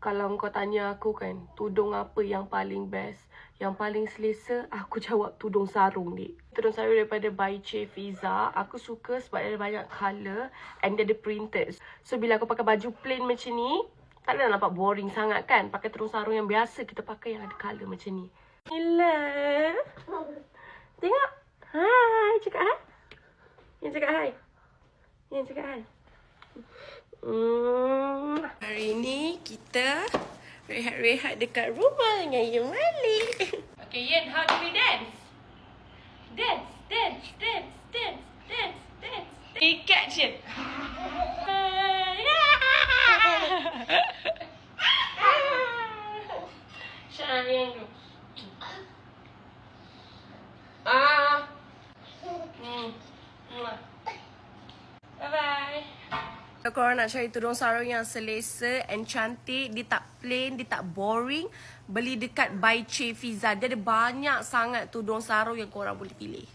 Kalau kau tanya aku kan, tudung apa yang paling best, yang paling selesa, aku jawab tudung sarung, dik. Tudung sarung daripada By Che Fiza. Aku suka sebab dia ada banyak colour and dia ada printed. So, bila aku pakai baju plain macam ni, tak ada nampak boring sangat kan. Pakai tudung sarung yang biasa kita pakai yang ada colour macam ni. Gila. Tengok. Hai, cakap hai. Yang cakap hai. Yang cakap hai. Hari ni kita rehat-rehat dekat rumah dengan Yen Malik. Okay, Yen, how do we dance? Dance, dance, dance, dance, dance, dance. Ikat je. Shine. Bye-bye. Kalau korang nak cari tudung sarung yang selesa and cantik, dia tak plain, dia tak boring, beli dekat By Che Fiza. Dia ada banyak sangat tudung sarung yang korang boleh pilih.